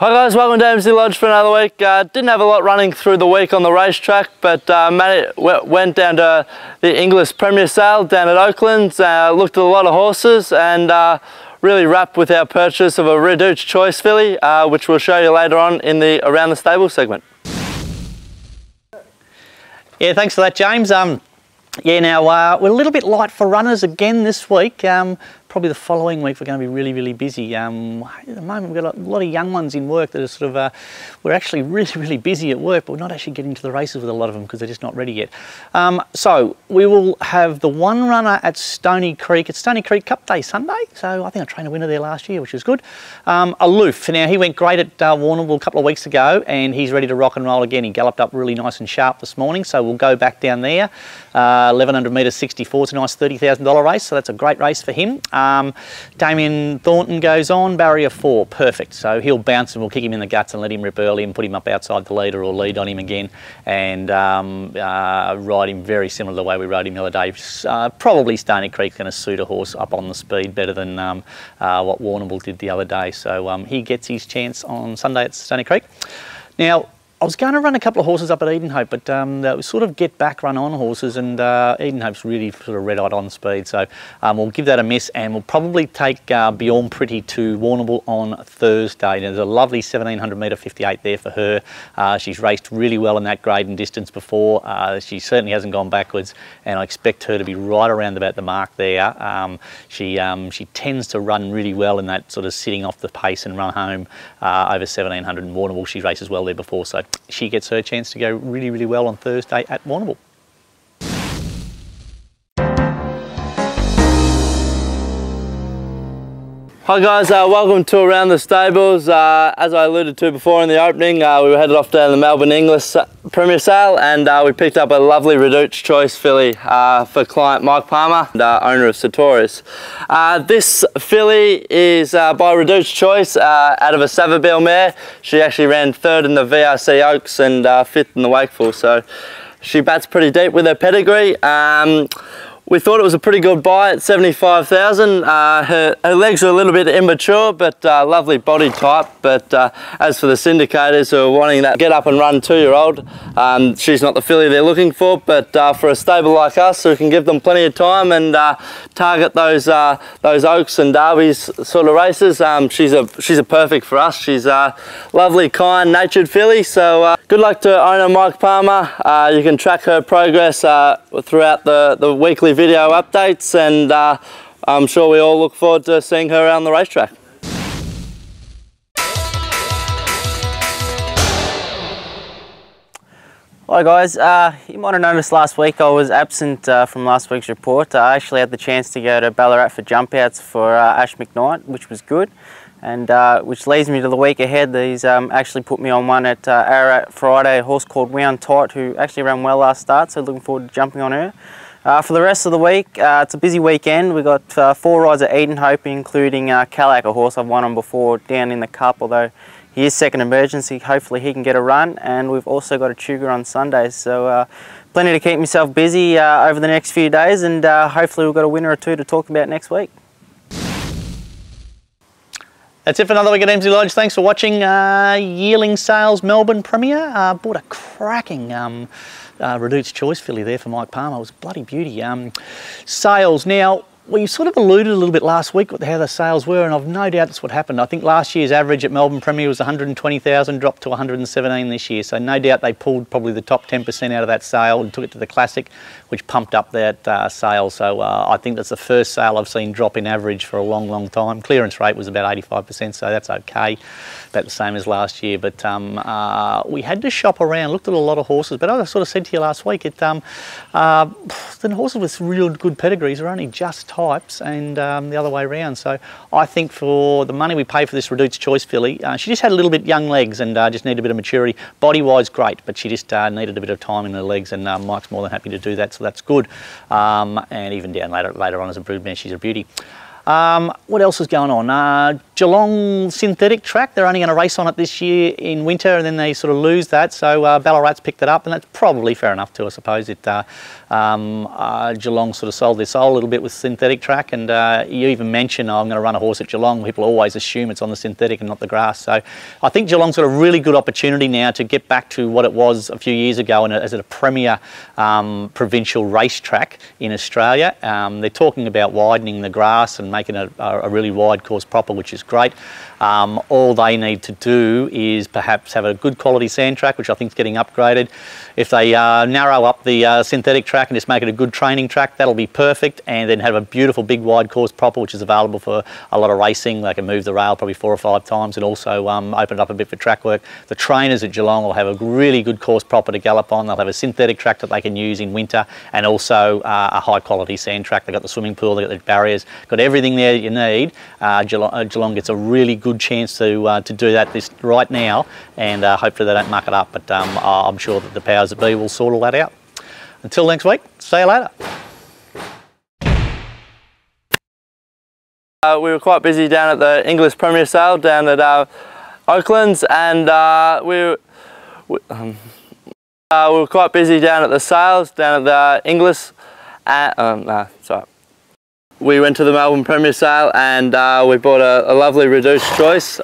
Hi guys, welcome to Emsley Lodge for another week. Didn't have a lot running through the week on the racetrack, but went down to the Inglis Premier Sale down at Oaklands, looked at a lot of horses and really wrapped with our purchase of a Redoute choice filly, which we'll show you later on in the Around the Stable segment. Yeah, thanks for that, James. Yeah, now we're a little bit light for runners again this week. Probably the following week we're going to be really busy. At the moment we've got a lot of young ones in work that are sort of, we're actually really busy at work, but we're not actually getting to the races with a lot of them because they're just not ready yet. So we will have the one runner at Stony Creek. It's Stony Creek Cup Day Sunday, so I think I trained a winner there last year, which was good. Aloof, now he went great at Warrnambool a couple of weeks ago and he's ready to rock and roll again. He galloped up really nice and sharp this morning, so we'll go back down there. 1100 metres 64, it's a nice $30,000 race, so that's a great race for him. Damien Thornton goes on, barrier 4, perfect. So he'll bounce and we'll kick him in the guts and let him rip early and put him up outside the leader or lead on him again and ride him very similar to the way we rode him the other day. Probably Stony Creek's going to suit a horse up on the speed better than what Warrnambool did the other day. So he gets his chance on Sunday at Stony Creek. Now, I was going to run a couple of horses up at Edenhope, but they sort of get back run on horses, and Edenhope's really sort of red-eyed on speed, so we'll give that a miss, and we'll probably take Beyond Pretty to Warrnambool on Thursday. Now, there's a lovely 1700 metre 58 there for her. She's raced really well in that grade and distance before. She certainly hasn't gone backwards, and I expect her to be right around about the mark there. She tends to run really well in that sort of sitting off the pace and run home over 1700 in Warrnambool. She races well there before, so she gets her chance to go really well on Thursday at Warrnambool. Hi guys, welcome to Around the Stables. As I alluded to before in the opening, we were headed off down to the Melbourne Inglis Premier Sale and we picked up a lovely Redoute choice filly for client Mike Palmer, owner of Sartorius. This filly is by Redoute's choice out of a Savabeel mare. She actually ran 3rd in the VRC Oaks and 5th in the Wakeful, so she bats pretty deep with her pedigree. We thought it was a pretty good buy at 75,000. Her legs are a little bit immature, but lovely body type. But as for the syndicators who are wanting that get up and run 2-year-old, she's not the filly they're looking for. But for a stable like us, who can give them plenty of time and target those Oaks and Derbies sort of races, she's a perfect for us. She's a lovely, kind, natured filly. So good luck to owner Mike Palmer. You can track her progress throughout the weekly video updates, and I'm sure we all look forward to seeing her around the racetrack. Hi guys, you might have noticed last week I was absent from last week's report. I actually had the chance to go to Ballarat for jump outs for Ash McKnight, which was good, and which leads me to the week ahead. These actually put me on one at Ararat Friday, a horse called Wound Tight, who actually ran well last start, so looking forward to jumping on her. For the rest of the week, it's a busy weekend. We've got 4 rides at Edenhope, including Calac, a horse I've won on before down in the Cup, although he is second emergency. Hopefully he can get a run. And we've also got a Tuga on Sundays, so plenty to keep myself busy over the next few days, and hopefully we've got a winner or two to talk about next week. That's it for another week at Emsley Lodge. Thanks for watching. Yearling Sales Melbourne Premier. Bought a cracking Redoute's choice filly there for Mike Palmer. It was a bloody beauty. Sales. Now, we sort of alluded a little bit last week how the sales were, and I've no doubt that's what happened. I think last year's average at Melbourne Premier was 120,000, dropped to 117 this year. So no doubt they pulled probably the top 10% out of that sale and took it to the Classic, which pumped up that sale. So I think that's the first sale I've seen drop in average for a long time. Clearance rate was about 85%, so that's okay. About the same as last year. But we had to shop around, looked at a lot of horses. But as I sort of said to you last week, the horses with real good pedigrees are only just types, and the other way around. So I think for the money we pay for this Redoute's choice filly, she just had a little bit young legs and just needed a bit of maturity. Body-wise, great, but she just needed a bit of time in her legs, and Mike's more than happy to do that, so that's good. And even down later on as a broodmare, she's a beauty. What else is going on? Geelong synthetic track, they're only going to race on it this year in winter, and then they sort of lose that, so Ballarat's picked it up, and that's probably fair enough too, I suppose. Geelong sort of sold their soul a little bit with synthetic track, and you even mentioned, I'm going to run a horse at Geelong. People always assume it's on the synthetic and not the grass, so I think Geelong's got a really good opportunity now to get back to what it was a few years ago and as a premier provincial racetrack in Australia. They're talking about widening the grass and making it a really wide course proper, which is great. All they need to do is perhaps have a good quality sand track, which I think is getting upgraded. If they narrow up the synthetic track and just make it a good training track, that'll be perfect, and then have a beautiful big wide course proper, which is available for a lot of racing. They can move the rail probably 4 or 5 times, and also open it up a bit for track work. The trainers at Geelong will have a really good course proper to gallop on. They'll have a synthetic track that they can use in winter, and also a high quality sand track. They've got the swimming pool, they've got the barriers, got everything there that you need. Geelong gets a really good chance to do that right now, and hopefully they don't muck it up, but I'm sure that the powers that be will sort all that out. Until next week, see you later. We were quite busy down at the Inglis Premier Sale down at Oaklands, and we were quite busy down at the sales down at the Inglis. Sorry. We went to the Melbourne Premier Sale, and we bought a lovely Redoute choice.